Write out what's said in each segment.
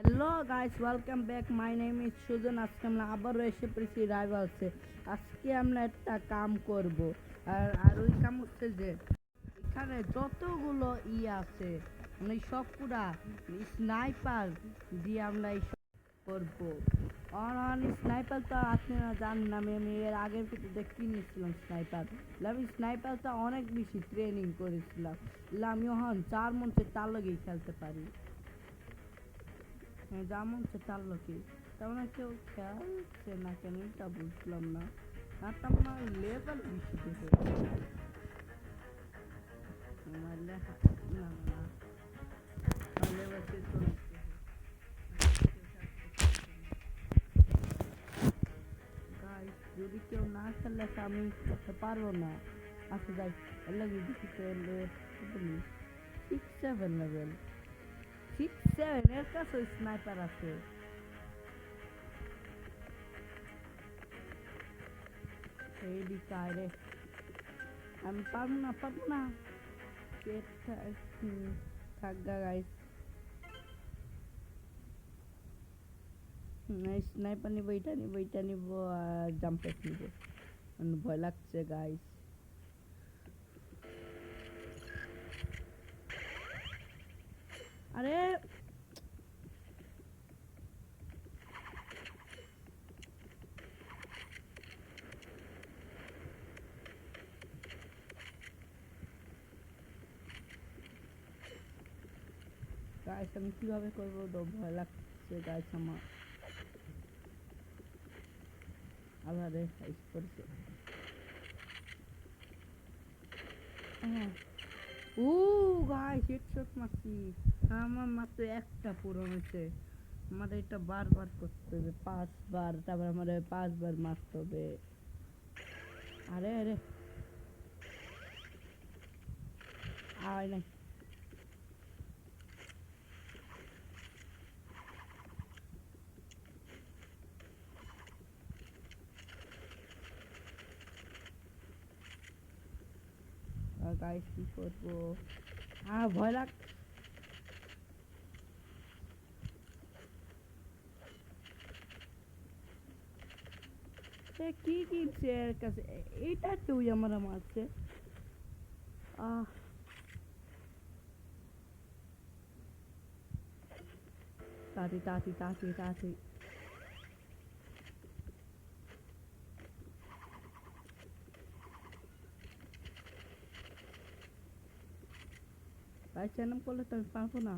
Hello guys, welcome back. My name is Sujan. আজকে আমরা আবারও এসে পড়েছি রাইভালসে। আজকে আমরা একটা কাম করব। আর ওই কাম হচ্ছে যে এখানে যতগুলো আছে মানে সব পুরা স্নাইপার দিয়ে আমরা এই করব। অন স্নাইপার তো আপনারা জানেন, আমি এর আগের ভিডিওতে কিনেছিলাম স্নাইপার। আমি স্নাইপারটা অনেক বেশি ট্রেনিং করেছিলাম। আমি এখন 4 মঞ্চে তার লগেই খেলতে পারি। যেমন সে তার লোকে তেমন কেউ খেলছে না কেন তা বুঝলাম না। আর তোমার লেভেল বেশি দেখে আমার লেখা না না না লেভেল শেষ করতে গাইস, যদি কেউ না খেলে আমি পারবো না। আচ্ছা যাই, লাগে দেখি তাহলে 6-7 লেভেল, 6-7 এর কাছে স্নাইপার আছে। এই দিকে রে, আমি পারবো না থাকগা গাইস। স্নাইপার নিবো, এটা নিবো আর জাম্পেস নিবো। ভয় লাগছে গাইস। আরে গাইস, আমি কিভাবে করবো তো ভয় লাগছে গাইস আমার। আবার করছে। ও গাইস, হেডশট মারছি। আমার মাত্র একটা পূরণ হয়েছে। আমাদের এটা বারবার করতে হবে, 5 বার। তারপর আমাদের 5 বার মারতে হবে। আরে আরে আয় নাই। গাইস কি করবো? ভয় লাগ। কি কিনছে এর কাছে? এটা তুই আমার মারছে। আহ তাড়াতাড়ি। ভাই চ্যানেল করলে তো আমি পারবো না।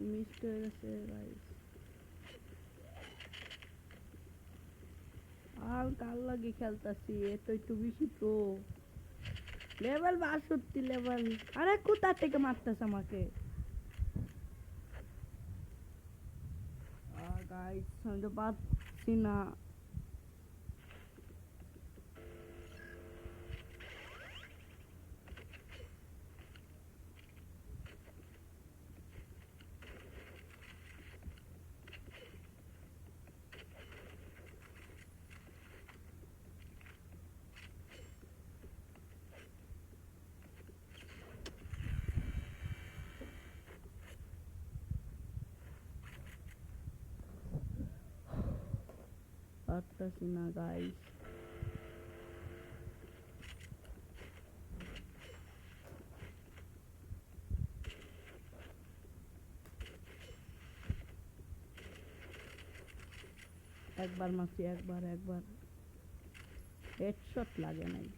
মিস হয়ে গেছে ভাই। আর কার লাগে খেলতাছি? এ তো একটু বেশি প্রো লেভেল, 62 লেভেল। আরে কোথা থেকে মারতেছে আমাকে? গাইস আমি তো পাচ্ছি না। পারতাছি না গাইস। একবার মারছি, একবার হেডশট লাগে নাই।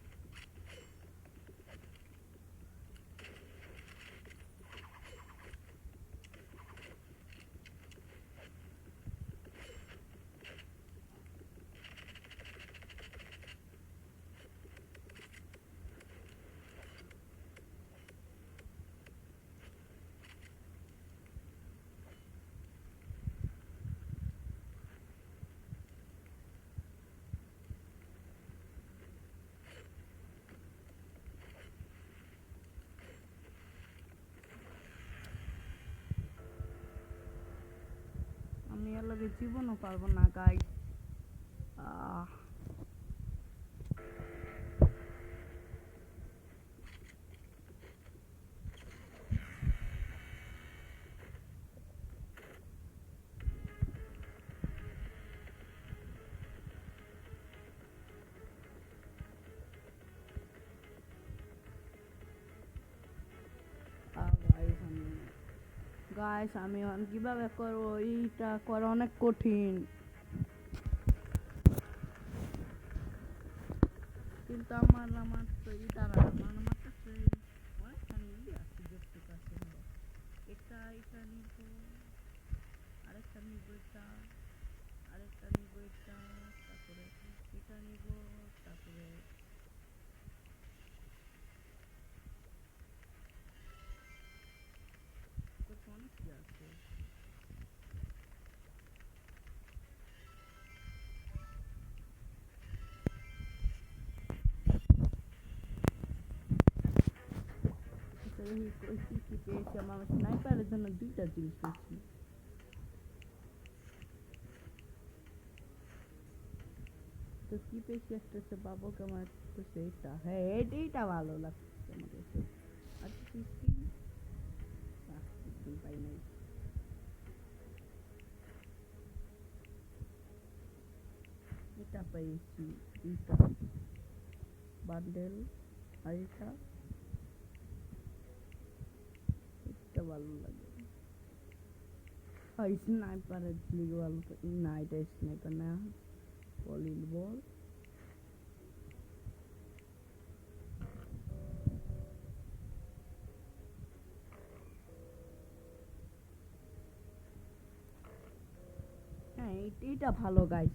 আমি এর লগে জীবনও পারবো না গাইস। আহ গাইস আমি এখন কিভাবে করবো, এইটা করা অনেক কঠিন, কিন্তু আমার তো এটা না, আমার কাছে অনেকখানি আছে, যতটুকু আছে ধরো। এটা নিব, আরেকটা নিব, আরেকটা নিব, তারপরে এটা নিব, তারপরে অনেক কি আছে। কি পেয়েছি, আমার স্নাইপারের জন্য দুইটা জিনিস পেয়েছি। তো কি পেয়েছি, একটা হচ্ছে বাবু কামার, তো সেইটা, হ্যাঁ এইটা ভালো লাগছে আমার কাছে। আর কিছুই পাই নাই। এটা পেয়েছি দুইটা বান্ডেল, আর এটা ভালো লাগে। স্নাইপারের লিগে ভালো না, এটা স্নাইপার না, পলিল বল। হ্যাঁ এইটা ভালো গাইস।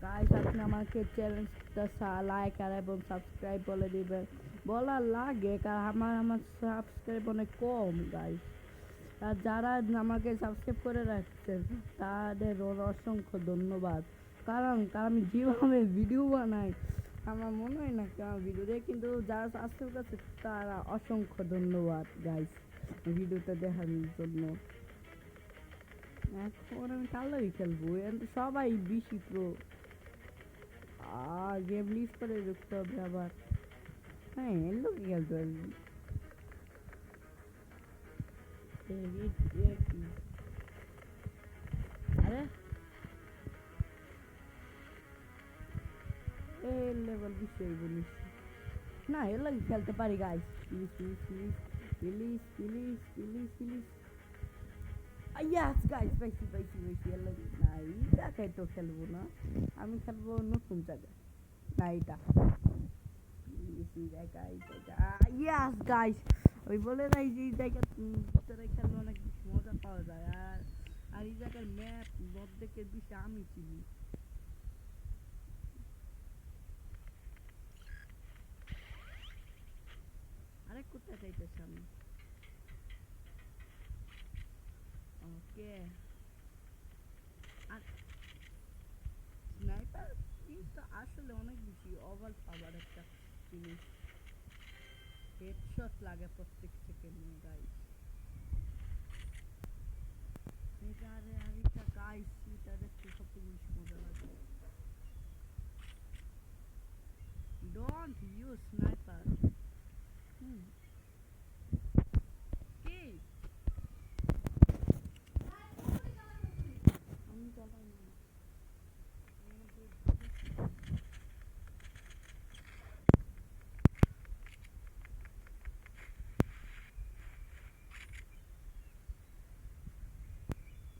গাইস আপনি আমাকে চ্যানেলটা লাইক আর এবং সাবস্ক্রাইব বলে দিবেন, বলার লাগে কারণ আমার সাবস্ক্রাইব অনেক কম গাইস। আর যারা আমাকে সাবস্ক্রাইব করে রাখছেন তাদের অসংখ্য ধন্যবাদ, কারণ আমি যেভাবে ভিডিও বানাই আমার মনে হয় না আমার ভিডিও দেখে, কিন্তু যারা সাবস্ক্রাইব করছে তারা অসংখ্য ধন্যবাদ গাইস ভিডিওটা দেখার জন্য। এখন আমি কালোই খেলবো, সবাই বেশি প্রো, গেম লিস্ট করে ঢুকতে হবে আবার। হ্যাঁ এর লোক খেলতে পারবি। আরে এই লেভেল বিষয় বলিস না, এর লাগে খেলতে পারি guys. Please please please please please please please, yes guys, পাইছি এর লাগে না, এই জায়গায় তো খেলবো না, আমি খেলবো নতুন জায়গায়, না এটা ইয়াস গাইস, ওই বলে নাই যে এই জায়গা ভিতরে খেললে অনেক মজা পাওয়া যায়, আর এই জায়গার ম্যাপ মধ্যে বেশি আমি চিনি। আরে কোথায় যাইতেছি আমি, ওকে। আর স্নাইপার কিন্তু আসলে অনেক বেশি ওভার পাওয়ার একটা জিনিস, হেডশট লাগে প্রত্যেক সেকেন্ডে গাইস। আরে আরিটা গাইস, এটা দেখতে কত বেশি মজা লাগে। Don't use sniper. কি আমি চালাই না।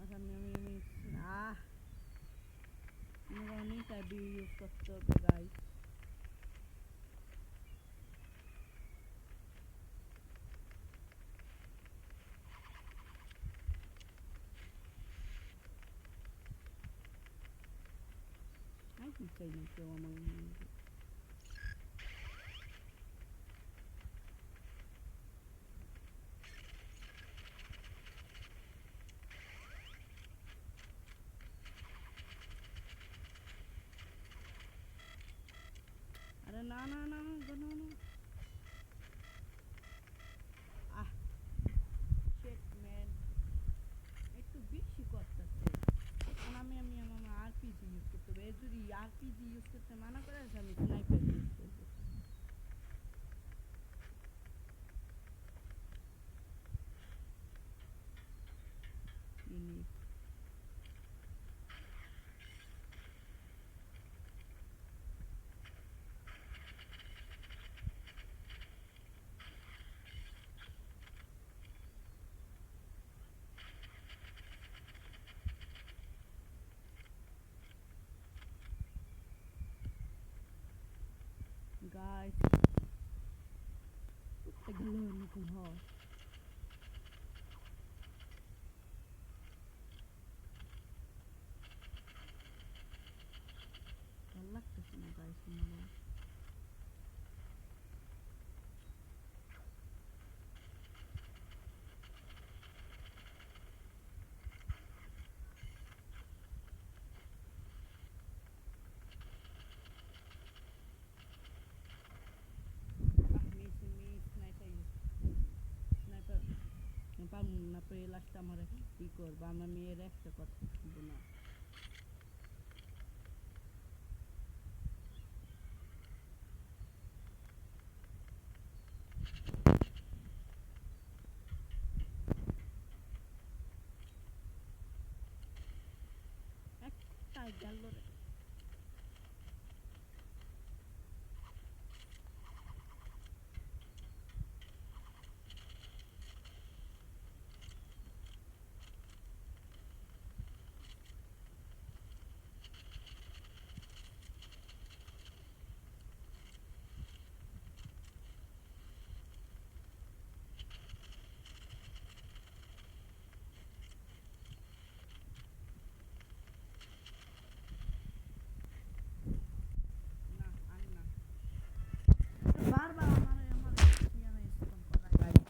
আচ্ছা আমি নিটা ইউজ করতে হবে গাইস। আমি কি চাই না কেউ আমার, আরে না না না না না, আহ শিট ম্যান, একটু বেশি করতেছে। এখন আমি আমার আরপিজি ইউজ করতে হবে, যদি আরপিজি ইউজ করতে মানা করে আমি স্নাইপার ইউজ করবো। গাইস এগুলো নতুন হয় ভালো লাগতেছে না গাইস আমার স্নাইপার পারবো না তো এই লাস্টটা আমার কি করবো আমার মেয়ের একটা কথা শুনবো না একটা গেল রে না আর না বারবার আমার ইয়ানে স্পন করায় গাইস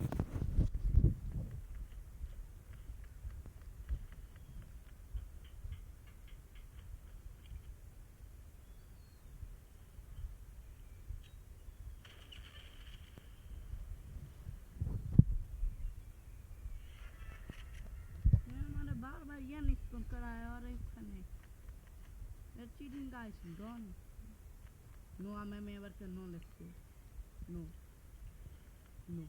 মানে বারবার ইয়ানে স্পন করায় আর এখানে cheating guys don't no I'm ever can no let's go no no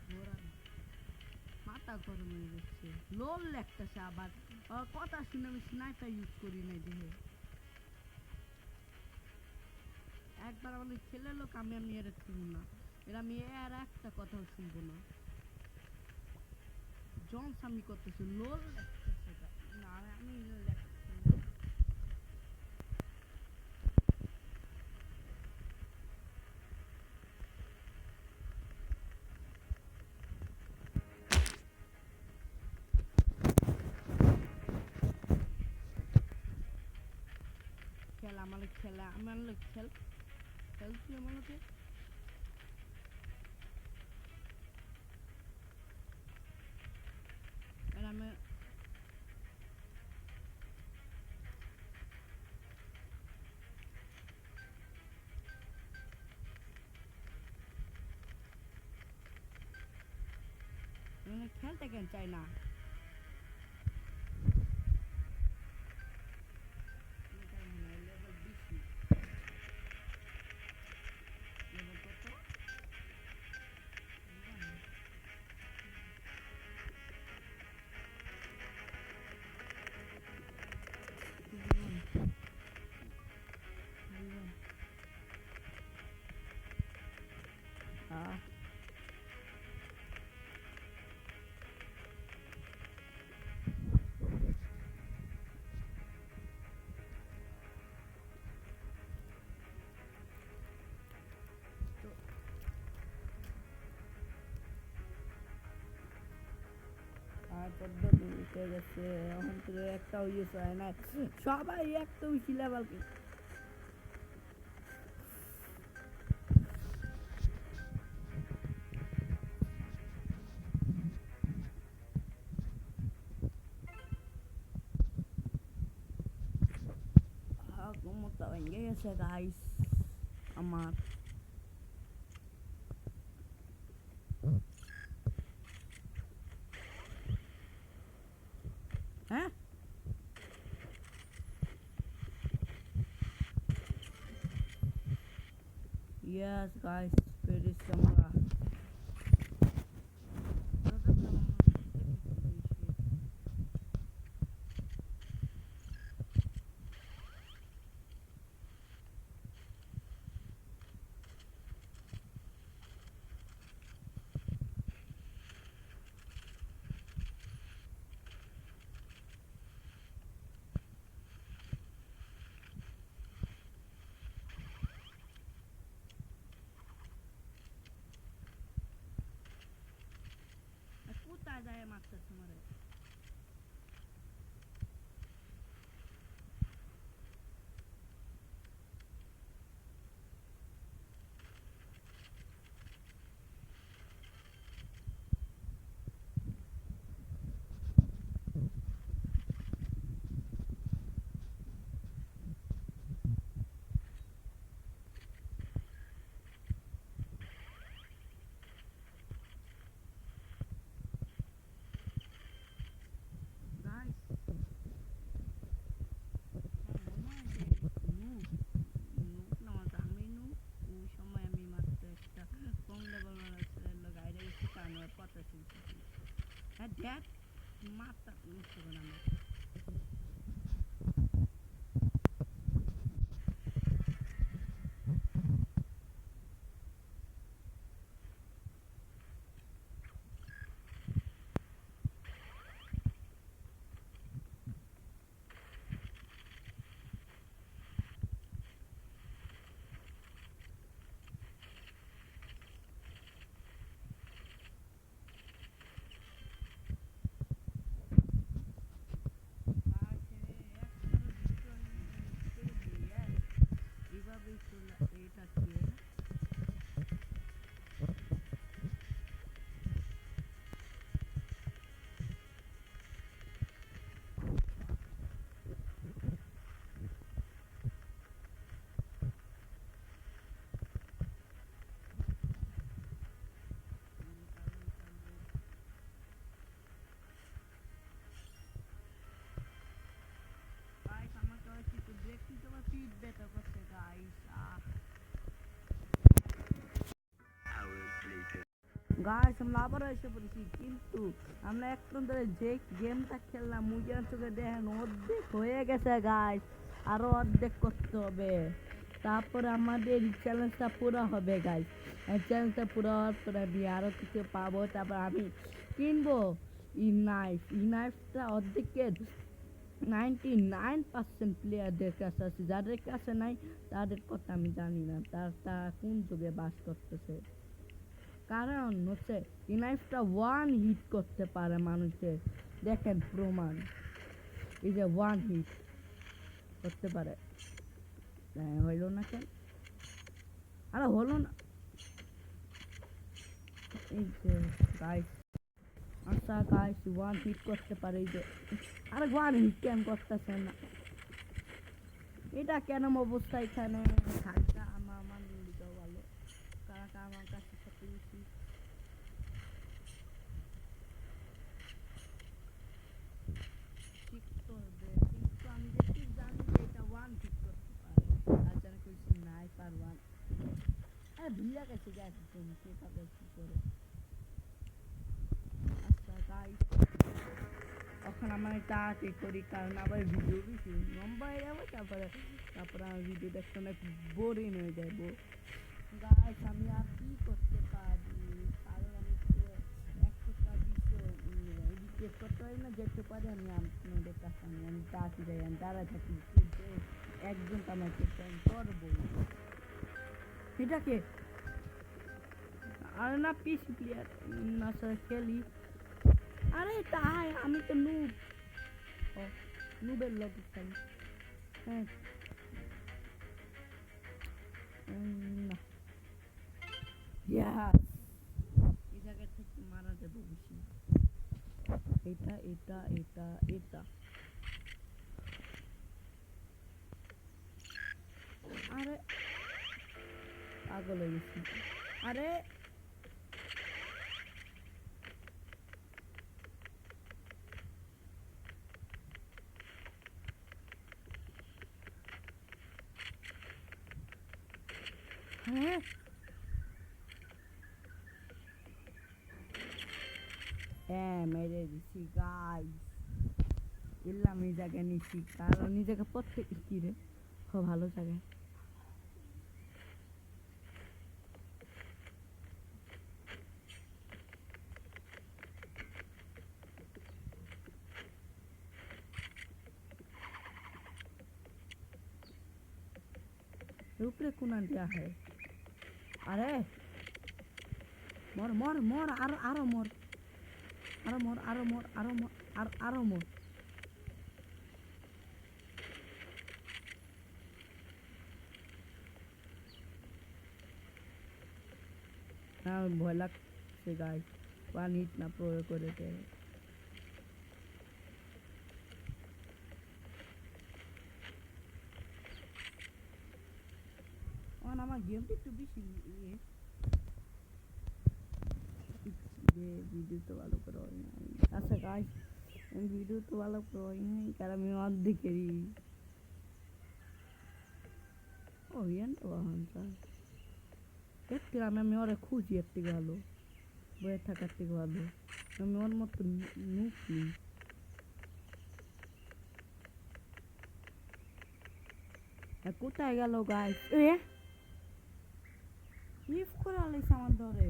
ঘোরা মাথা গরম হয়ে যাচ্ছে লোল লাগতেছে আবার কথা শুনে আমি স্নাইপার ইউজ করি নাই দেহে একবার আমাদের ছেলে লোক আমি এর শুনবো না এরা মেয়ে আর একটা কথাও শুনবো না জন সামি করতেছে লোল লাগতেছে না আমি লোল লাগতেছি খেলা আমার লোক খেলছি আমার লোকে আর আমি খেলতে কেন চাই না আর পদ্ধতি উঠে গেছে এখন তো একটাও ইউজ হয় না সবাই একটা উঠি লেভেল কোমরটা ভেঙে গেছে গাইস আমার হ্যাঁ Yes, guys, very similar. কোথায় যায় মারতেছে মারে? Guys, ওই সময় আমি মাত্র একটা কম লেভেল গাড়িটা গেছি কানোর কথা শুনছি। হ্যাঁ দেখ মাথা নষ্ট করে আমার। এইভাবেই চলে এটা কি গাইস আমাকে হচ্ছে একটু ব্রেক নিতে আমার পিঠ ব্যথা করছে গাইস। গাইস আমরা আবার এসে পড়েছি, কিন্তু আমরা একটু ধরে যে গেমটা খেললাম মুজের চোখে দেখেন অর্ধেক হয়ে গেছে গাইস, আরো অর্ধেক করতে হবে, তারপরে আমাদের চ্যালেঞ্জটা পুরো হবে গাইস। চ্যালেঞ্জটা পুরো হওয়ার পরে আমি আরো কিছু পাবো, তারপর আমি কিনবো ই নাইফটা অর্ধেকের 99% প্লেয়ারদের কাছে আছে, যাদের কাছে নাই তাদের কথা আমি জানি না, তারা কোন যুগে বাস করতেছে। কারণ হচ্ছে এই নাইফটা ওয়ান হিট করতে পারে মানুষের, দেখেন প্রমাণ, এই যে ওয়ান হিট করতে পারে। হইল না কেন? আরে হলো না, এই যে গাইস, আচ্ছা গাইস ওয়ান হিট করতে পারে, এই যে আরে ওয়ান হিট কেন করতেছে না? এটা কেন অবস্থা এখানে থাকা আমার দিকেও ভালো, কারণ আমার কাছে সব বেশি শিখতে হবে, কিন্তু আমি যেটি জানি যে এটা ওয়ান হিট করতে পারে, আর জানি কইছি নাইফ আর ওয়ান। আরে ভুলে গেছি গাইস তুমি কিভাবে কি করে। আচ্ছা গাইস এখন আমার তাড়াতাড়ি করি, কারণ আবার ভিডিও বেশি লম্বা হয়ে যাবে, তারপরে আমার ভিডিওটা একটু অনেক বোরিং হয়ে যাবো। গাইস আমি আর কি করতে পারি, কারণ আমি তো একটা বিষয় এডিট করতে পারি না, যেতে পারি আমি আপনাদের কাছে আমি তাড়াতাড়ি যাই, আমি দাঁড়ায় থাকি, একজন তো আমাকে করবো। এটাকে আরে না পিসি প্লেয়ার না স্যার খেলি, আরে তাই আমি তো নুব, ও নুবের লগে খেলি। হ্যাঁ না ইয়াস, এই জায়গা থেকে মারা যাবে বেশি। এটা এটা এটা এটা আরে পাগল হয়ে গেছি। আরে হ্যাঁ মেরে দিছি গাইস। এলাম এই জায়গায় নিচ্ছি কারণ এই জায়গা প্রত্যেক কি রে ভালো জায়গায়। উপরে কোন দেয়া হয় আরে মর মর মর আরো মর আরো মর আরো মর আরো মর আরো মর। ভয় লাগছে গাই পানি না প্রয়োগ করে আমার গেমটা একটু বেশি ভিডিও তো ভালো করে হয় নাই। আচ্ছা গাইস ভিডিও তো ভালো করে হয় নাই কারণ আমি অর্ধেকেরই ও ইয়ানটা বাহান এর থেকে আমি ওরা খুঁজি এর থেকে ভালো বয়ে থাকার থেকে ভালো আমি ওর মতো নুকি কোথায় গেল গাইস লিফ করে আলাইছে আমার ধরে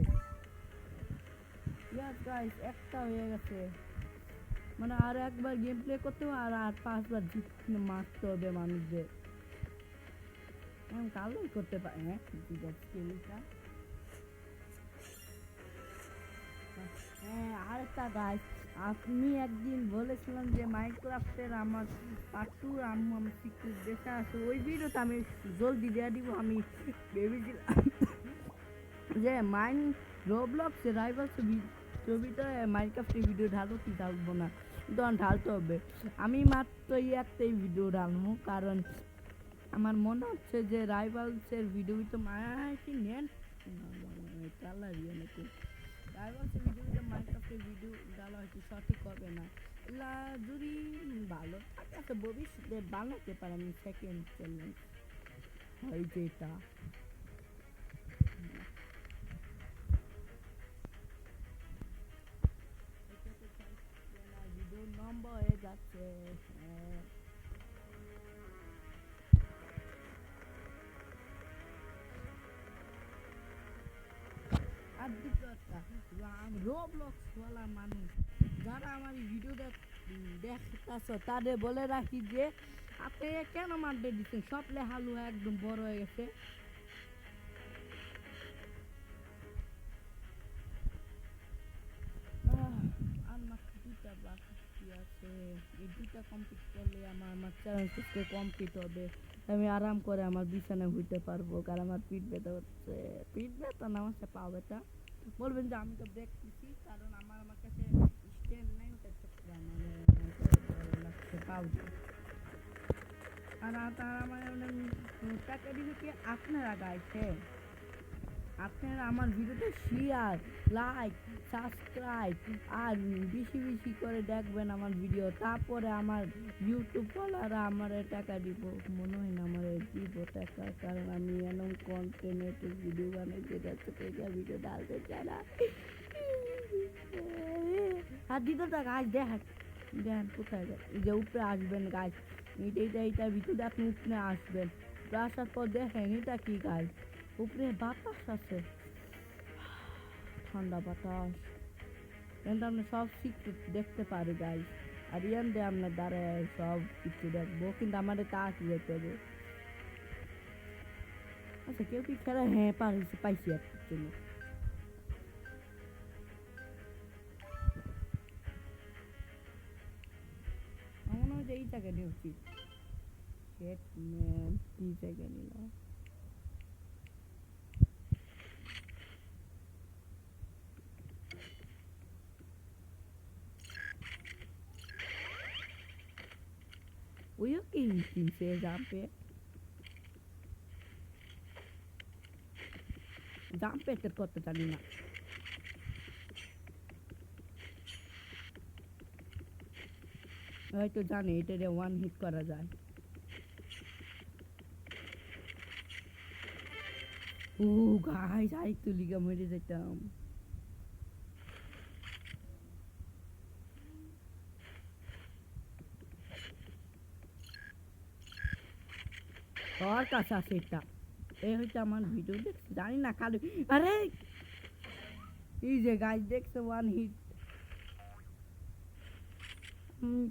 ইয়াস গাইস একটা হয়ে গেছে মানে আর একবার গেম প্লে করতে হবে আর 5বার জিততে মারতে হবে মানুষদের। আমি কালোই করতে পারি হ্যাঁ আরেকটা গাইস আপনি একদিন বলেছিলাম যে মাইনক্রাফটের আমার পাট্টু আম্মু আমি সিক্রেট দেখা আছে ওই ভিডিওটা আমি জলদি দিয়ে দিব। আমি ভেবেছিলাম যে রোবলক্সে রাইভালস ছবিটা মাইনক্রাফটের ভিডিও ঢালবো কি ঢালবো না তখন ঢালতে হবে। আমি মাত্র একটাই ভিডিও ঢালবো কারণ আমার মনে হচ্ছে যে রাইভালসের ভিডিও তো মাইকি নেন কালার নাকি রাইভালসের ভিডিও মাইনক্রাফটের ভিডিও ডালা হয়তো সঠিক হবে না যদি ভালো থাকে তো ভবিষ্যতে বানাতে পারে আমি সেকেন্ড চ্যালেঞ্জ হয় যেটা ভিডিও নম্বর হয়ে যাচ্ছে আর দ্বিতীয় একটা রোবলক্স ওয়ালা মানুষ যারা আমার ভিডিও দেখতেছ তাদের বলে রাখি যে আপনি কেন মারতে দিচ্ছেন সব লেহালু একদম বড় হয়ে গেছে। আর মাত্র 2টা বাকি আছে এই 2টা কমপ্লিট করলে আমার চ্যালেঞ্জ কমপ্লিট হবে। আমি আরাম করে আমার বিছানায় হইতে পারবো কারণ আমার পিঠ ব্যথা হচ্ছে পিঠ ব্যথা না হচ্ছে পা ব্যথা বলবেন যে আমি তো ব্রেক দিচ্ছি কারণ আমার কাছে স্ট্যান্ড নাই ওটা চক্র আমার লাগছে পাউডি আর আমার টাকা দিবে কি আপনারা গাইছে আপনারা আমার ভিডিওতে শেয়ার লাইক সাবস্ক্রাইব আর বেশি বেশি করে দেখবেন আমার ভিডিও তারপরে আমার ইউটিউব ওয়ালারা আমার টাকা দিব মনে হয় না আমার দিব টাকা কারণ আমি এমন কন্টেন্টের ভিডিও বানাই যেটা ভিডিও ডালতে চাই না আর দ্বিতীয়টা গাছ দেখেন কোথায় যে উপরে আসবেন গাছ এইটা ভিতরে আপনি উপরে আসবেন আসার পর দেখেন এটা কি গাছ উপরে বাতাস আছে ঠান্ডা বাতাস কিন্তু আপনি সব সিক্রেট দেখতে পারি গাইস আর ইয়ান দিয়ে আপনার দ্বারায় সব কিছু দেখবো কিন্তু আমাদের তাড়াতাড়ি যেতে হবে। আচ্ছা কেউ কি খেলা হ্যাঁ পাইছি একটা জন্য আমার মনে হয় যে এই জায়গায় নেওয়া উচিত কি জায়গায় নিলাম ওইও কিনছে জাম্পেটের করতে জানি না হয়তো জানে এটা ওয়ান হিট করা যায় ও গাইস আরেকটু লিগা মরে যেতাম ওর কাছে আছে এটা এই হইতে আমার ভিডিও দেখছি জানি না খালি আরে এই যে গাইস দেখছো ওয়ান হিট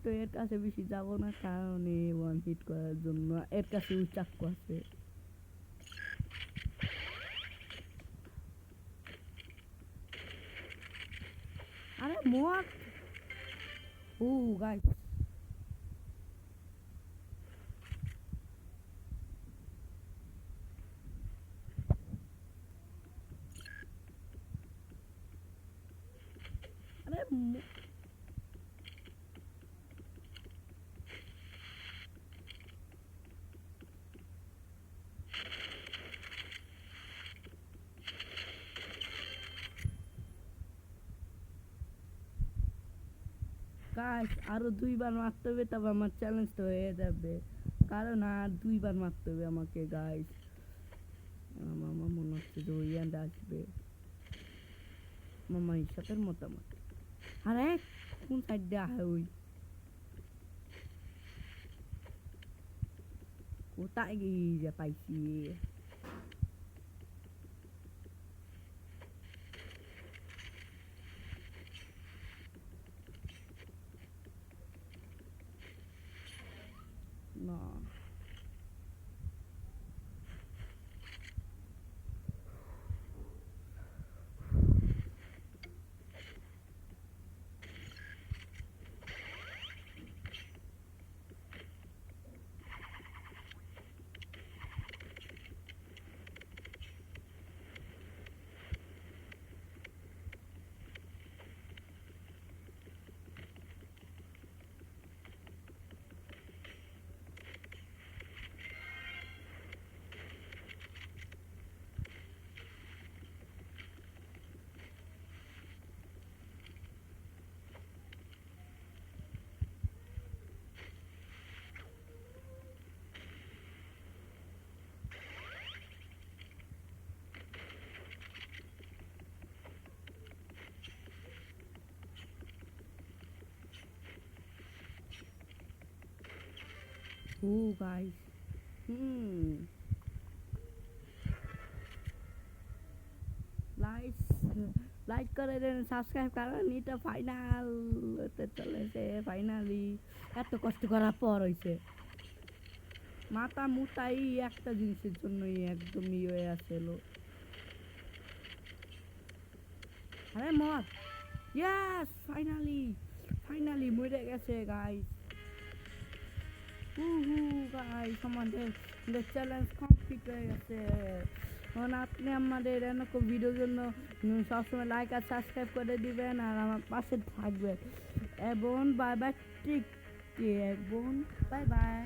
তো এর কাছে বেশি যাব না কারণ ওয়ান হিট করার জন্য এর কাছে চাক্কু আছে আরে মোয়াক ও গাইস আরে গাইস আরো দুইবার মারতে হবে তবে আমার চ্যালেঞ্জটা হয়ে যাবে কারণ আর দুইবার মারতে হবে আমাকে গাইস মামা মনে হচ্ছে যে ওই এন্ড আসবে মামা ইসাতের মতামত আরে কোন সাইড দিয়ে আহে ওই কোথায় গিয়ে যে পাইছি না ও গাইস লাইক লাইক করে দেন সাবস্ক্রাইব করেন এটা ফাইনাল হতে চলেছে ফাইনালি এত কষ্ট করার পর হইছে মাথা মুতাই একটা জিনিসের জন্যই একদমই হয়ে আসছিল আরে মর ইয়েস ফাইনালি ফাইনালি মরে গেছে গাইস গাইস আমাদের চ্যালেঞ্জ কমপ্লিট হয়ে গেছে এখন আপনি আমাদের এরকম ভিডিওর জন্য সবসময় লাইক আর সাবস্ক্রাইব করে দিবেন আর আমার পাশে থাকবেন এবং বাই বাই ঠিক এবং বাই বাই